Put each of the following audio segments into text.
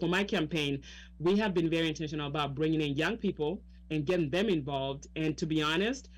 for my campaign, we have been very intentional about bringing in young people and getting them involved. And to be honest,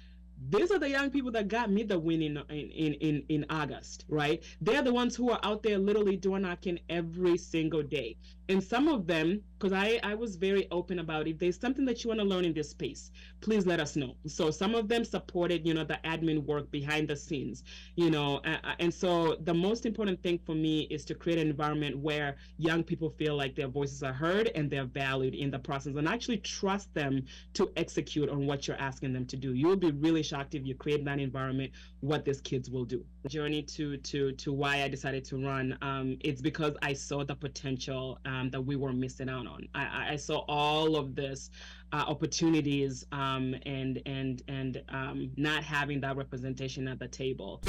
these are the young people that got me the win in August, right? They're the ones who are out there literally door knocking every single day. And some of them, because I was very open about, if there's something that you want to learn in this space, please let us know. So some of them supported, the admin work behind the scenes, and so the most important thing for me is to create an environment where young people feel like their voices are heard and they're valued in the process, and actually trust them to execute on what you're asking them to do. You'll be really shocked if you create that environment, what these kids will do. Journey to why I decided to run, it's because I saw the potential that we were missing out on. I saw all of this opportunities, and not having that representation at the table.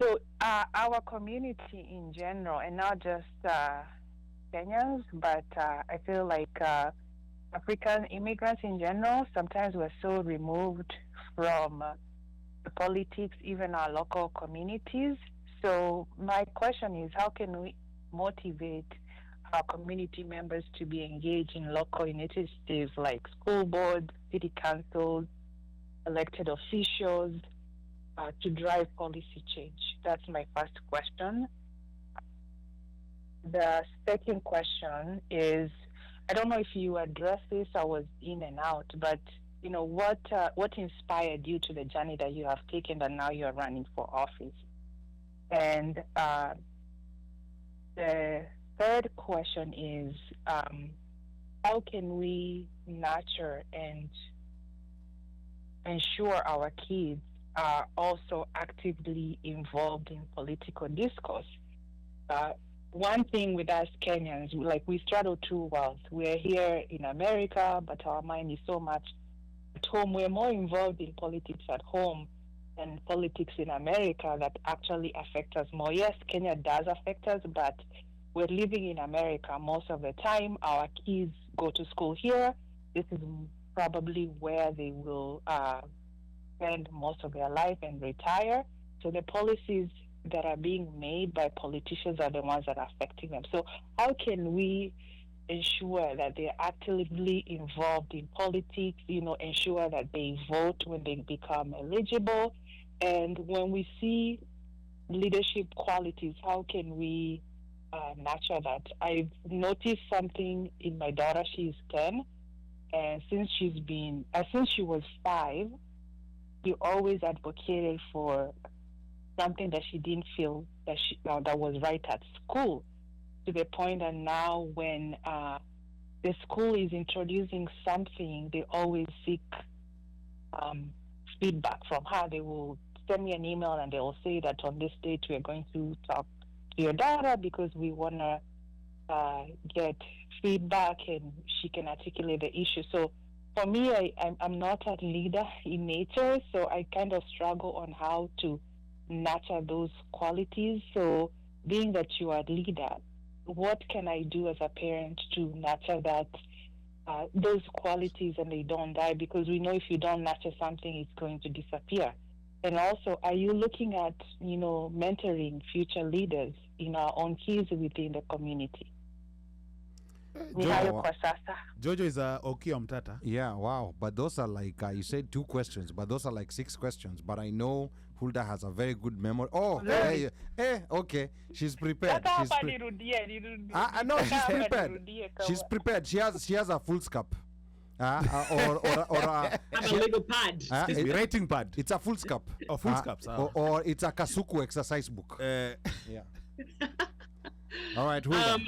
So our community in general, and not just Kenyans, but I feel like African immigrants in general, sometimes we're so removed from the politics, even our local communities. So my question is, how can we motivate our community members to be engaged in local initiatives like school boards, city councils, elected officials, to drive policy change? That's my first question. The second question is, I don't know if you addressed this, I was in and out, but what inspired you to the journey that you have taken that now you're running for office? And the third question is, how can we nurture and ensure our kids are also actively involved in political discourse? One thing with us Kenyans, like, we straddle two worlds. We're here in America, but our mind is so much at home. We're more involved in politics at home than politics in America that actually affect us more. Yes, Kenya does affect us, but we're living in America most of the time. Our kids go to school here. This is probably where they will spend most of their life and retire. So the policies that are being made by politicians are the ones that are affecting them. So how can we ensure that they're actively involved in politics, ensure that they vote when they become eligible? And when we see leadership qualities, how can we nurture that? I've noticed something in my daughter. She's 10, and since she was 5, she always advocated for something that she didn't feel that was right at school, to the point that now when the school is introducing something, they always seek feedback from her. They will send me an email and they will say that on this date we are going to talk to your daughter because we want to get feedback and she can articulate the issue. So for me, I'm not a leader in nature, so I kind of struggle on how to nurture those qualities. So being that you are a leader, what can I do as a parent to nurture that those qualities and they don't die? Because we know if you don't nurture something, it's going to disappear. And also, are you looking at mentoring future leaders in our own kids within the community? Jojo is Okio Mtata. Yeah, wow. But those are like, you said 2 questions, but those are like 6 questions. But I know Huldah has a very good memory. Oh, okay. She's prepared. No, she's prepared. She's prepared. She has a full scope. Or a legal pad. Writing pad. It's a full scope. Full scope. Or it's a Kasuku exercise book. Yeah. All right, Huldah.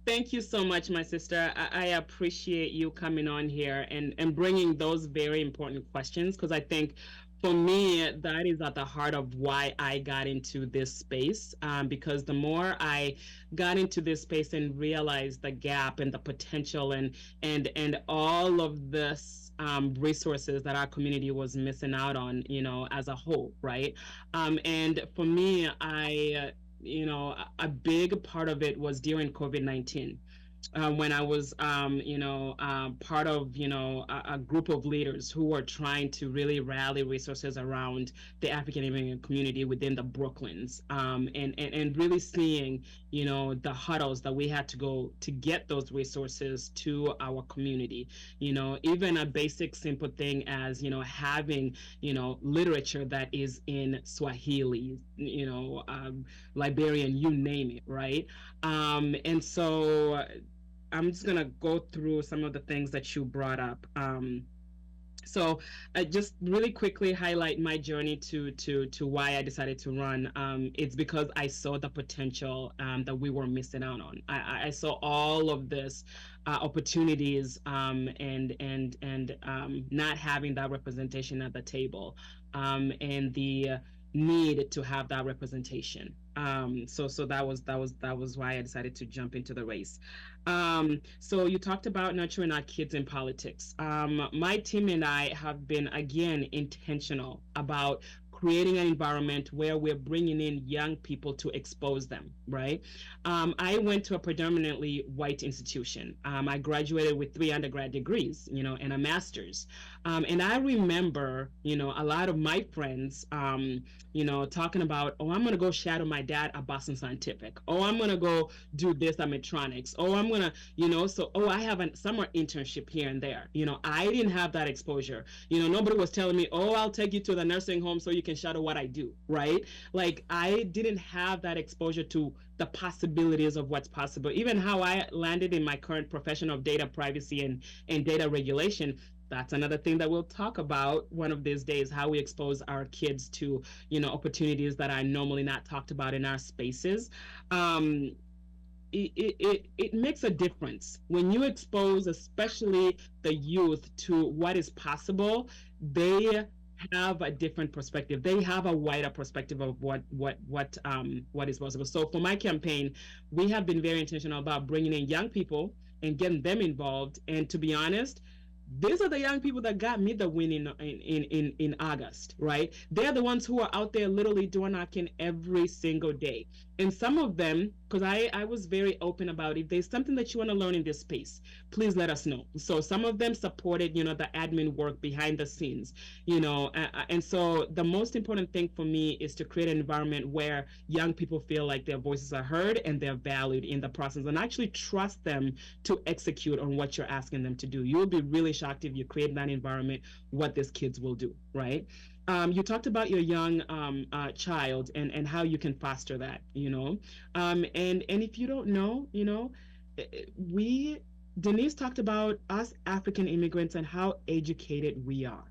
Thank you so much, my sister. I appreciate you coming on here and bringing those very important questions, because I think for me, that is at the heart of why I got into this space, because the more I got into this space and realized the gap and the potential and all of this resources that our community was missing out on, as a whole, right? And for me, a big part of it was during COVID-19. when I was, part of, a group of leaders who were trying to really rally resources around the African American community within the Brooklyns, and really seeing, the huddles that we had to go to get those resources to our community. Even a basic, simple thing as, having, literature that is in Swahili, Liberian, you name it, right? And so I'm just gonna go through some of the things that you brought up. So I just really quickly highlight my journey to why I decided to run. It's because I saw the potential that we were missing out on. I saw all of this opportunities, and not having that representation at the table, and the need to have that representation. So that was why I decided to jump into the race. So you talked about nurturing our kids in politics. My team and I have been, again, intentional about creating an environment where we're bringing in young people to expose them, right? I went to a predominantly white institution. I graduated with 3 undergrad degrees, and a master's. And I remember, a lot of my friends, talking about, oh, I'm going to go shadow my dad at Boston Scientific. Oh, I'm going to go do this at Medtronics. Oh, I'm going to, I have a summer internship here and there. I didn't have that exposure. Nobody was telling me, oh, I'll take you to the nursing home so you can shadow what I do, right? Like, I didn't have that exposure to the possibilities of what's possible. Even how I landed in my current profession of data privacy and data regulation. That's another thing that we'll talk about one of these days, how we expose our kids to, opportunities that are normally not talked about in our spaces. It makes a difference when you expose, especially the youth, to what is possible. They have a different perspective. They have a wider perspective of what is possible. So for my campaign, we have been very intentional about bringing in young people and getting them involved. And to be honest, these are the young people that got me the win in August, right? They're the ones who are out there literally door knocking every single day. And some of them, because I was very open about, if there's something that you want to learn in this space, please let us know. So some of them supported, the admin work behind the scenes, and so the most important thing for me is to create an environment where young people feel like their voices are heard and they're valued in the process, and actually trust them to execute on what you're asking them to do. You'll be really shocked if you create that environment, what these kids will do, right? You talked about your young child and how you can foster that, and if you don't know, Denise talked about us African immigrants and how educated we are.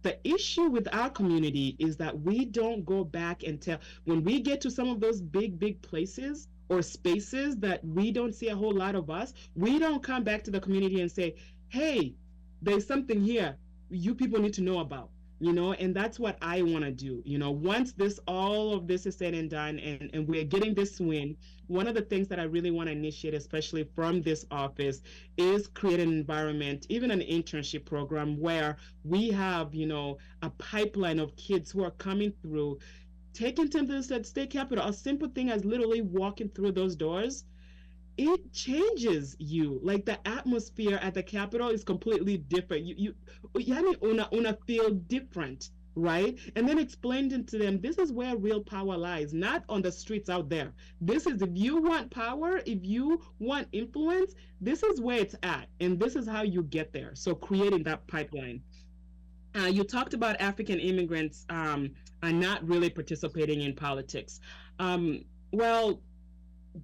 The issue with our community is that we don't go back and tell, when we get to some of those big places or spaces that we don't see a whole lot of us, we don't come back to the community and say, hey, there's something here you people need to know about. And that's what I want to do. Once all of this is said and done, and we're getting this win, one of the things that I really want to initiate, especially from this office, is create an environment, even an internship program, where we have, a pipeline of kids who are coming through, taking them to the state capitol. A simple thing as literally walking through those doors, it changes you. Like, the atmosphere at the Capitol is completely different. You una feel different, right? And then explaining to them, this is where real power lies, not on the streets out there. This is, if you want power, if you want influence, this is where it's at, and this is how you get there. So creating that pipeline. You talked about African immigrants are not really participating in politics. Well,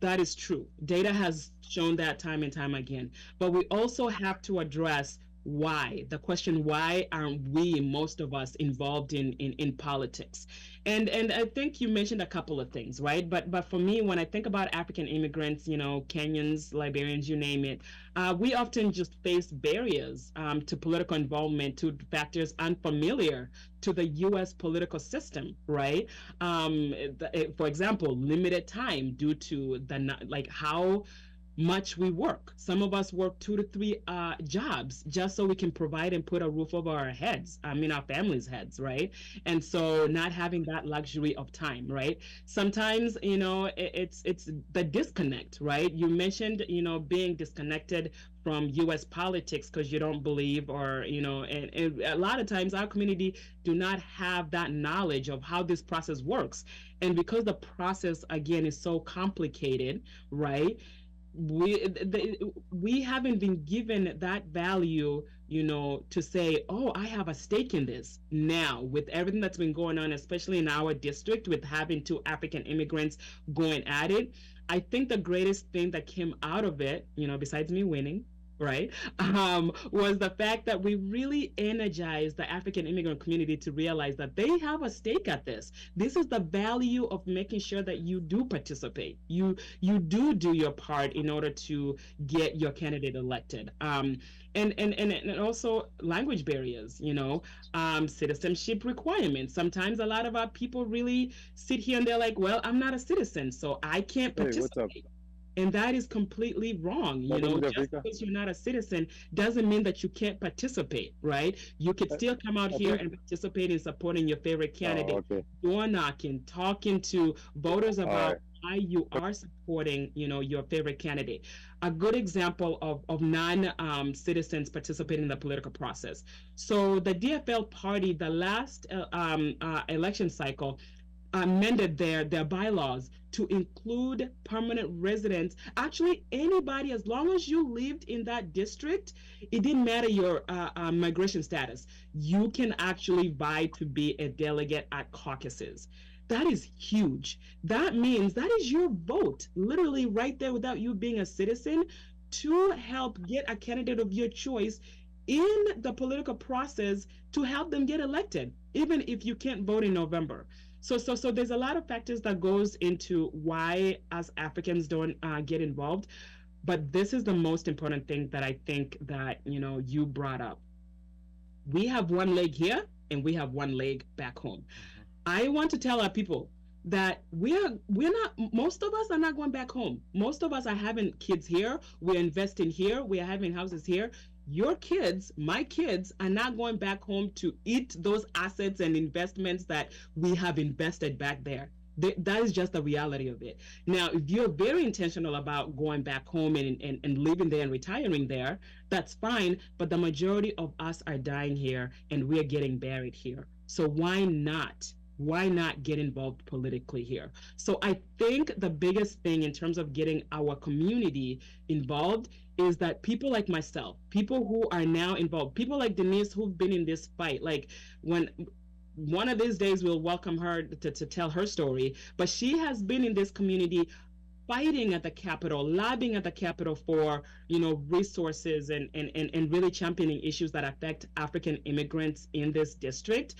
that is true. Data has shown that time and time again. But we also have to address why. The question, why aren't we, most of us, involved in politics? And I think you mentioned a couple of things, right? But for me, when I think about African immigrants, Kenyans, Liberians, you name it, we often just face barriers to political involvement, to factors unfamiliar to the U.S. political system, right? For example, limited time due to how much we work. Some of us work 2 to 3 jobs just so we can provide and put a roof over our heads, our families' heads, right? And so not having that luxury of time, right? Sometimes, it's the disconnect, right? You mentioned, being disconnected from U.S. politics because you don't believe, or, and a lot of times our community do not have that knowledge of how this process works. And because the process, again, is so complicated, right? We haven't been given that value, to say, oh, I have a stake in this. Now, with everything that's been going on, especially in our district, with having 2 African immigrants going at it, I think the greatest thing that came out of it, besides me winning, right, was the fact that we really energized the African immigrant community to realize that they have a stake at this. This is the value of making sure that you do participate. You do your part in order to get your candidate elected. And also language barriers, citizenship requirements. Sometimes a lot of our people really sit here and they're like, well, I'm not a citizen, so I can't participate. And that is completely wrong. Just because you're not a citizen doesn't mean that you can't participate, right? You could still come out here and participate in supporting your favorite candidate, door knocking, talking to voters about why you are supporting, your favorite candidate. A good example of non-citizens participating in the political process. So the DFL party, the last election cycle, amended their bylaws to include permanent residents. Actually, anybody, as long as you lived in that district, it didn't matter your migration status. You can actually vie to be a delegate at caucuses. That is huge. That means that is your vote, literally right there, without you being a citizen, to help get a candidate of your choice in the political process to help them get elected, even if you can't vote in November. So there's a lot of factors that goes into why us Africans don't get involved. But this is the most important thing that I think that, you brought up. We have one leg here and we have one leg back home. I want to tell our people that we're not, most of us are not going back home. Most of us are having kids here. We're investing here. We are having houses here. Your kids, my kids, are not going back home to eat those assets and investments that we have invested back there. That is just the reality of it. Now, if you're very intentional about going back home and living there and retiring there, that's fine. But the majority of us are dying here and we're getting buried here. So why not? Why not get involved politically here? So I think the biggest thing in terms of getting our community involved is that people like myself, people who are now involved, people like Denise who've been in this fight, like when one of these days we'll welcome her to tell her story, but she has been in this community fighting at the Capitol, lobbying at the Capitol for, resources and really championing issues that affect African immigrants in this district.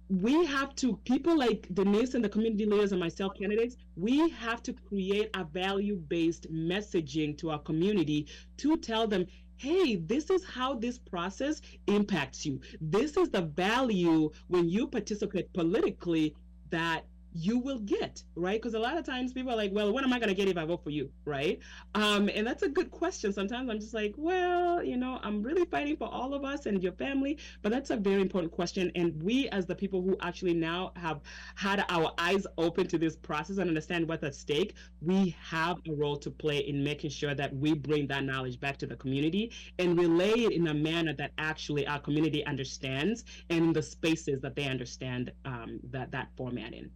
We have to, people like Denise and the community leaders and myself, candidates, we have to create a value-based messaging to our community to tell them, hey, this is how this process impacts you. This is the value when you participate politically that you will get, right? Because a lot of times people are like, well, what am I going to get if I vote for you, right? And that's a good question. Sometimes I'm just like, well, I'm really fighting for all of us and your family, but that's a very important question. And we, as the people who actually now have had our eyes open to this process and understand what's at stake, we have a role to play in making sure that we bring that knowledge back to the community and relay it in a manner that actually our community understands and in the spaces that they understand that format in.